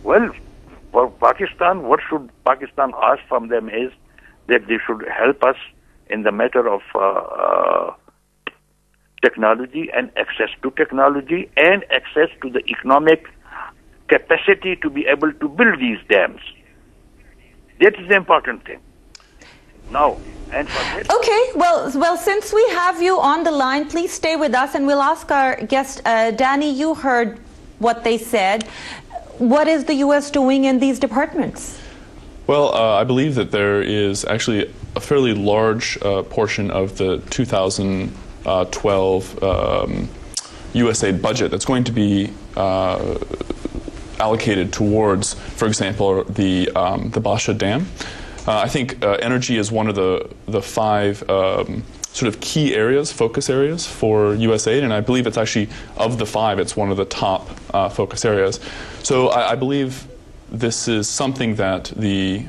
Well, for Pakistan, what should Pakistan ask from them is that they should help us in the matter of technology and access to technology and access to the economic capacity to be able to build these dams. That is the important thing. Now, and for that, okay, well, since we have you on the line, please stay with us and we'll ask our guest, Danny, you heard what they said. What is the U.S. doing in these departments? Well, I believe that there is actually a fairly large portion of the 2012 USAID budget that's going to be allocated towards, for example, the Basha Dam. I think energy is one of the five sort of key areas, focus areas for USAID, and I believe it's actually, of the five, it's one of the top focus areas. So I believe this is something that the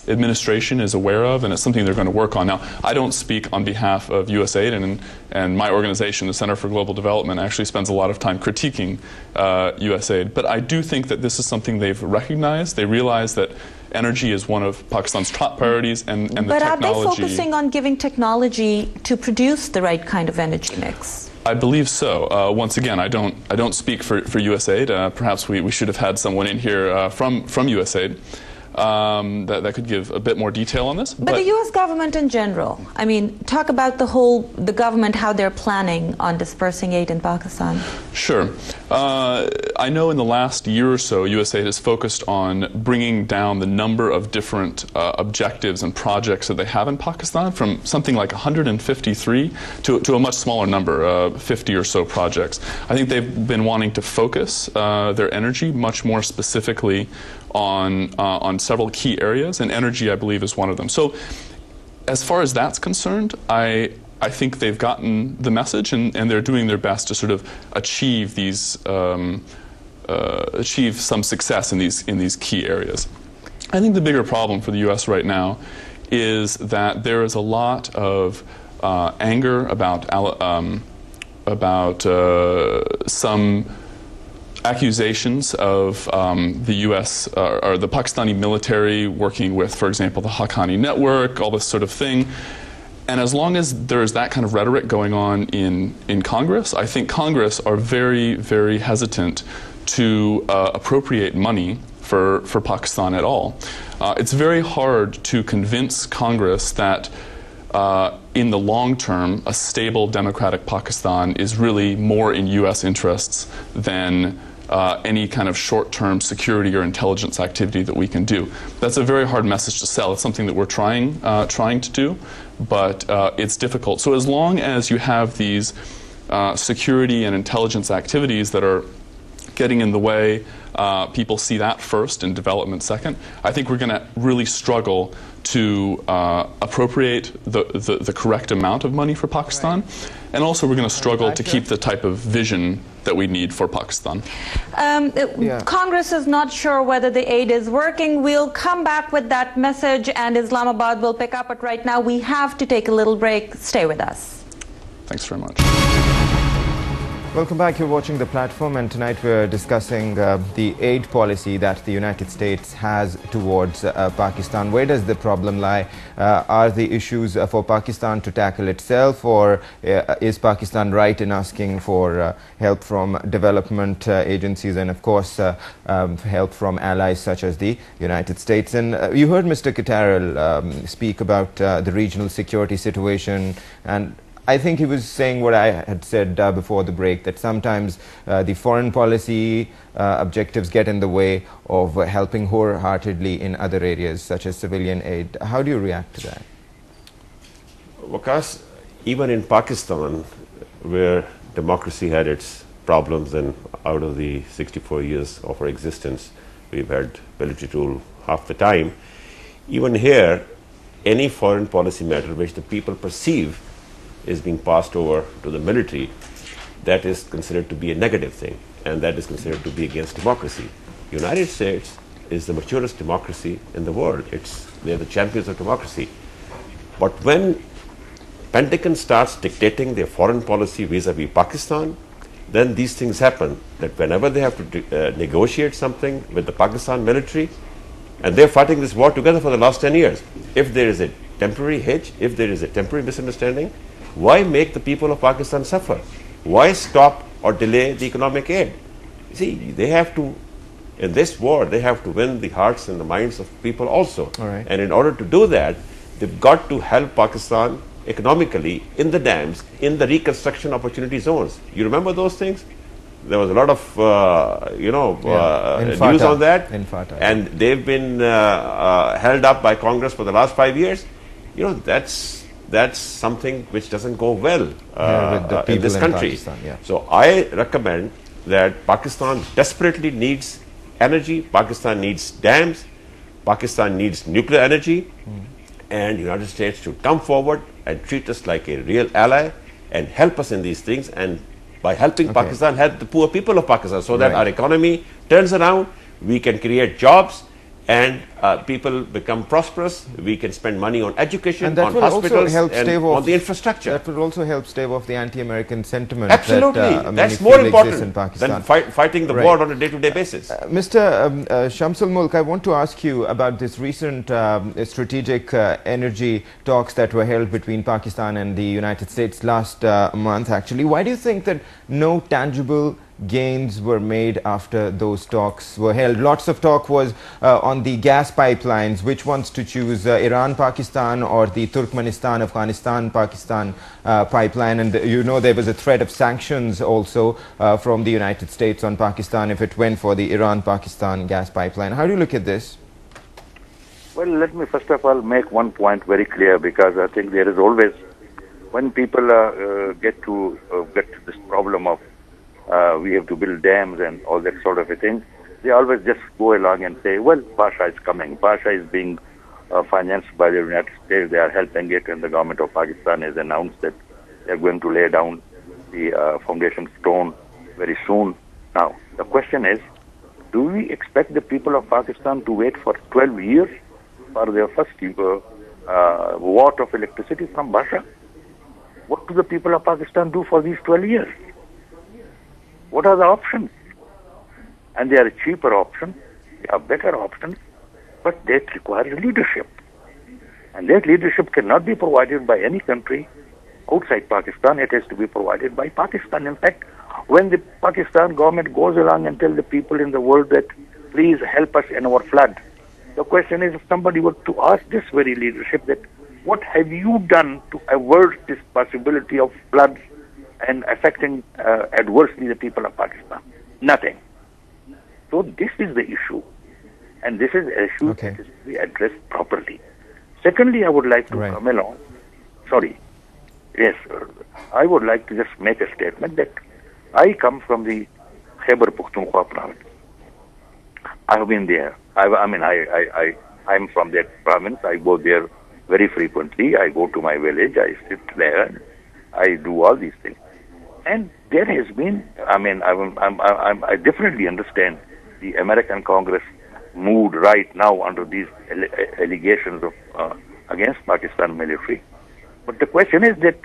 administration is aware of, and it's something they're going to work on. Now, I don't speak on behalf of USAID, and my organization, the Center for Global Development, actually spends a lot of time critiquing USAID. But I do think that this is something they've recognized. They realize that energy is one of Pakistan's top priorities, and the technology. But are they focusing on giving technology to produce the right kind of energy mix? I believe so. Once again, I don't speak for USAID. Perhaps we should have had someone in here from USAID. That could give a bit more detail on this. But the U.S. government in general, I mean, talk about the government, how they're planning on dispersing aid in Pakistan. Sure. I know in the last year or so, USAID has focused on bringing down the number of different objectives and projects that they have in Pakistan from something like 153 to a much smaller number, 50 or so projects. I think they've been wanting to focus their energy much more specifically on several key areas, and energy, I believe, is one of them. So as far as that's concerned, I think they've gotten the message, and they're doing their best to sort of achieve these achieve some success in these key areas. I think the bigger problem for the U.S. right now is that there is a lot of anger about some accusations of the U.S. Or the Pakistani military working with, for example, the Haqqani network, all this sort of thing. And as long as there is that kind of rhetoric going on in Congress, I think Congress are very, very hesitant to appropriate money for Pakistan at all. It's very hard to convince Congress that in the long term, a stable democratic Pakistan is really more in U.S. interests than any kind of short-term security or intelligence activity that we can do. That's a very hard message to sell. It's something that we're trying to do, but it's difficult. So as long as you have these security and intelligence activities that are getting in the way, people see that first and development second, I think we're going to really struggle to appropriate the correct amount of money for Pakistan. Right. And also we're going to struggle to keep the type of vision that we need for Pakistan. Congress is not sure whether the aid is working. We'll come back with that message, and Islamabad will pick up. But right now we have to take a little break. Stay with us. Thanks very much. Welcome back. You're watching The Platform, and tonight we're discussing the aid policy that the United States has towards Pakistan. Where does the problem lie? Are the issues for Pakistan to tackle itself, or is Pakistan right in asking for help from development agencies and, of course, help from allies such as the United States? And you heard Mr. Cutherell speak about the regional security situation, and I think he was saying what I had said before the break, that sometimes the foreign policy objectives get in the way of helping wholeheartedly in other areas, such as civilian aid. How do you react to that? Waqas, even in Pakistan, where democracy had its problems, and out of the 64 years of our existence, we've had military rule half the time, even here, any foreign policy matter which the people perceive is being passed over to the military, that is considered to be a negative thing, and that is considered to be against democracy. United States is the maturest democracy in the world. They're the champions of democracy. But when Pentagon starts dictating their foreign policy vis-a-vis Pakistan, then these things happen, that whenever they have to negotiate something with the Pakistan military, and they're fighting this war together for the last 10 years. If there is a temporary hitch, if there is a temporary misunderstanding, why make the people of Pakistan suffer? Why stop or delay the economic aid? You see, they have to, in this war, they have to win the hearts and the minds of people also. All right. And in order to do that, they've got to help Pakistan economically in the dams, in the reconstruction opportunity zones. You remember those things? There was a lot of, news on that, and they've been held up by Congress for the last 5 years. You know, that's something which doesn't go well in this country. Pakistan, yeah. So I recommend that Pakistan desperately needs energy. Pakistan needs dams. Pakistan needs nuclear energy, and the United States should come forward and treat us like a real ally and help us in these things, and by helping Pakistan, help the poor people of Pakistan, so that our economy turns around, we can create jobs, and people become prosperous. We can spend money on education, and that on will hospitals, also help and on the infrastructure. That will also help stave off the anti-American sentiment. Absolutely, that that's more important in Pakistan than fighting the war on a day-to-day basis. Mr. Shamsul Mulk, I want to ask you about this recent strategic energy talks that were held between Pakistan and the United States last month. Actually, why do you think that no tangible gains were made after those talks were held? Lots of talk was on the gas pipelines, which ones to choose, Iran-Pakistan or the Turkmenistan-Afghanistan-Pakistan pipeline, and you know there was a threat of sanctions also from the United States on Pakistan if it went for the Iran-Pakistan gas pipeline. How do you look at this? Well, let me first of all make one point very clear, because I think there is always, when people get to this problem of we have to build dams and all that sort of a thing, they always just go along and say, well, Pasha is coming. Pasha is being financed by the United States. They are helping it, and the government of Pakistan has announced that they are going to lay down the foundation stone very soon. Now, the question is, do we expect the people of Pakistan to wait for 12 years for their first watt of electricity from Pasha? What do the people of Pakistan do for these 12 years? What are the options? And they are cheaper options, they are better options, but that requires leadership. And that leadership cannot be provided by any country outside Pakistan. It has to be provided by Pakistan. In fact, when the Pakistan government goes along and tells the people in the world that please help us in our flood, the question is, if somebody were to ask this very leadership that what have you done to avert this possibility of floods and affecting adversely the people of Pakistan? Nothing. So this is the issue, and this is an issue that is to be addressed properly. Secondly, I would like to come along. I would like to just make a statement that I come from the Khyber Pakhtunkhwa province. I have been there. I'm from that province. I go there very frequently. I go to my village. I sit there. I do all these things. And there has been, I definitely understand the American Congress mood right now under these allegations of against Pakistan military. But the question is that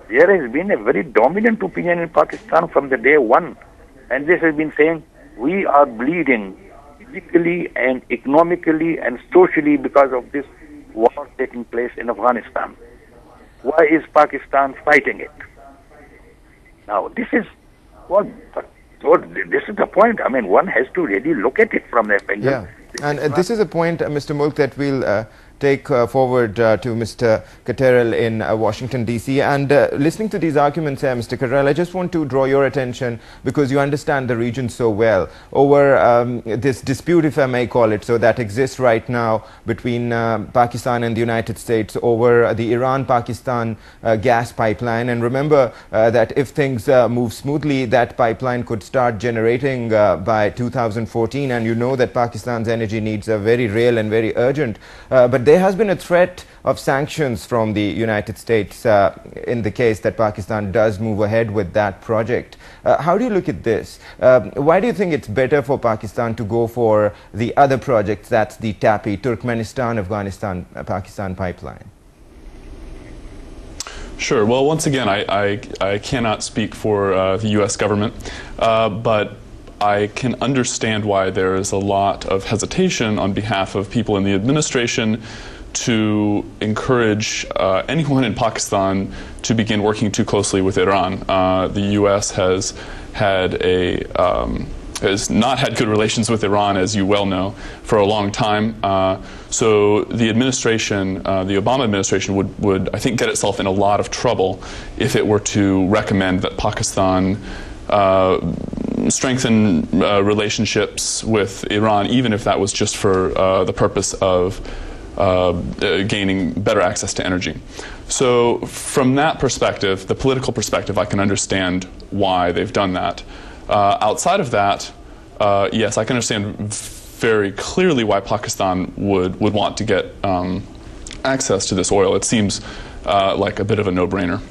there has been a very dominant opinion in Pakistan from the day one, and this has been saying we are bleeding physically and economically and socially because of this war taking place in Afghanistan. Why is Pakistan fighting it? Now, this is this is the point. I mean, one has to really look at it from that angle. Yeah, and this is a point, Mr. Mulk, that we'll take forward to Mr. Cutherell in Washington, D.C. And listening to these arguments here, Mr. Cutherell, I just want to draw your attention, because you understand the region so well, over this dispute, if I may call it so, that exists right now between Pakistan and the United States over the Iran-Pakistan gas pipeline. And remember that if things move smoothly, that pipeline could start generating by 2014. And you know that Pakistan's energy needs are very real and very urgent. But there has been a threat of sanctions from the United States in the case that Pakistan does move ahead with that project. How do you look at this? Why do you think it's better for Pakistan to go for the other projects, that's the TAPI, Turkmenistan, Afghanistan, Pakistan pipeline? Sure. Well, once again, I cannot speak for the U.S. government, but I can understand why there is a lot of hesitation on behalf of people in the administration to encourage anyone in Pakistan to begin working too closely with Iran. The U.S. has not had good relations with Iran, as you well know, for a long time. So the administration, the Obama administration, would I think get itself in a lot of trouble if it were to recommend that Pakistan strengthen relationships with Iran, even if that was just for the purpose of gaining better access to energy. So from that perspective, the political perspective, I can understand why they've done that. Outside of that, yes, I can understand very clearly why Pakistan would want to get access to this oil. It seems like a bit of a no-brainer.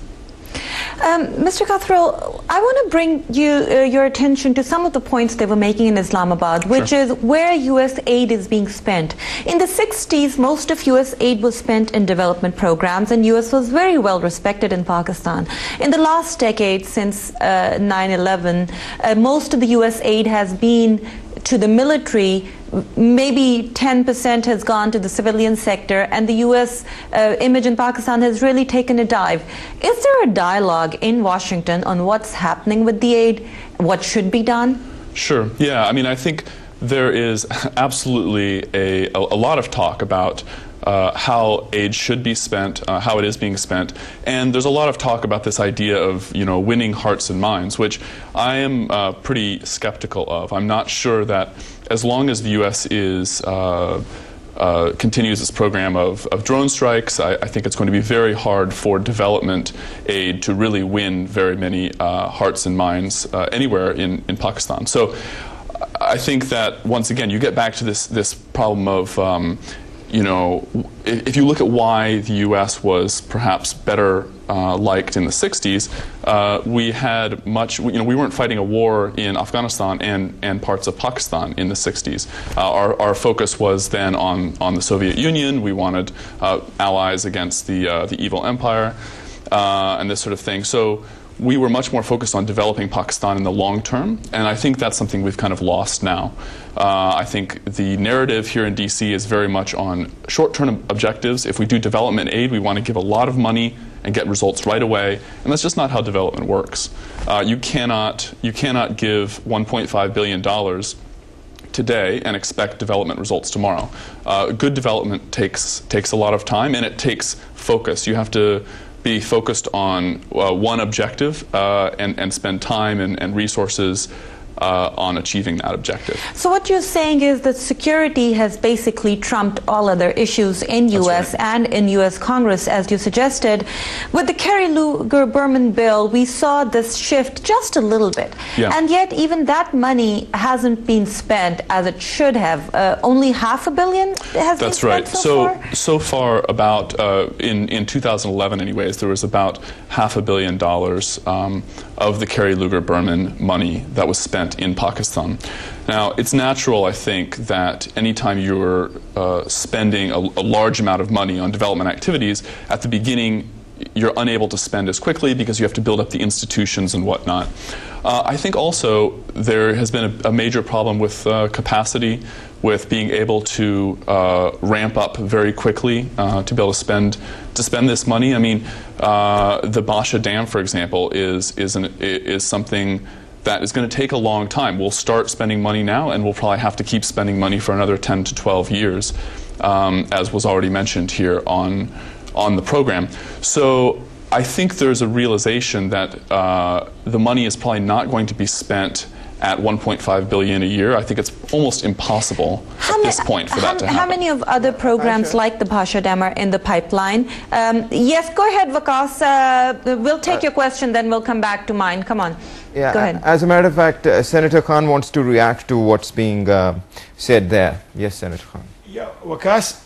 Mr. Cutherell, I want to bring your attention to some of the points they were making in Islamabad, which Sure. is where U.S. aid is being spent. In the 60s, most of U.S. aid was spent in development programs, and U.S. was very well respected in Pakistan. In the last decade, since 9/11, most of the U.S. aid has been to the military. Maybe 10% has gone to the civilian sector, and the U.S. Image in Pakistan has really taken a dive. Is there a dialogue in Washington on what's happening with the aid, what should be done? Sure. Yeah. I mean, I think there is absolutely a lot of talk about how aid should be spent, how it is being spent, and there's a lot of talk about this idea of winning hearts and minds, which I am pretty skeptical of. I'm not sure that as long as the U.S. is continues its program of drone strikes, I think it's going to be very hard for development aid to really win very many hearts and minds anywhere in Pakistan. So I think that once again you get back to this problem of if you look at why the U.S. was perhaps better liked in the 60s, we weren't fighting a war in Afghanistan and parts of Pakistan in the 60s. Our focus was then on the Soviet Union. We wanted allies against the evil empire and this sort of thing. So we were much more focused on developing Pakistan in the long term, and I think that's something we've kind of lost now. I think the narrative here in D.C. is very much on short-term objectives. If we do development aid, we want to give a lot of money and get results right away, and that's just not how development works. You cannot give $1.5 billion today and expect development results tomorrow. Good development takes a lot of time, and it takes focus. You have to be focused on one objective and spend time and resources on achieving that objective. So what you're saying is that security has basically trumped all other issues in U.S. right. and in U.S. Congress, as you suggested. With the Kerry Lugar-Berman bill, we saw this shift just a little bit. Yeah. And yet even that money hasn't been spent as it should have. Only $500 million has been spent right. so far? So far, about in 2011 anyways, there was about $500 million of the Kerry Lugar-Berman money that was spent in Pakistan. Now, it's natural, I think, that anytime you're spending a large amount of money on development activities, at the beginning you're unable to spend as quickly because you have to build up the institutions and whatnot. I think also there has been a major problem with capacity, with being able to ramp up very quickly to be able to spend this money. I mean, the Basha Dam, for example, is something that is going to take a long time. We'll start spending money now, and we'll probably have to keep spending money for another 10 to 12 years, as was already mentioned here on the program. So I think there's a realization that the money is probably not going to be spent at $1.5 billion a year. I think it's almost impossible at this point for that to happen. How many of other programs like the Basha Dam are in the pipeline? Yes, go ahead, Waqas. We'll take your question, then we'll come back to mine. Come on. Yeah, go ahead. As a matter of fact, Senator Khan wants to react to what's being said there. Yes, Senator Khan. Yeah, Waqas,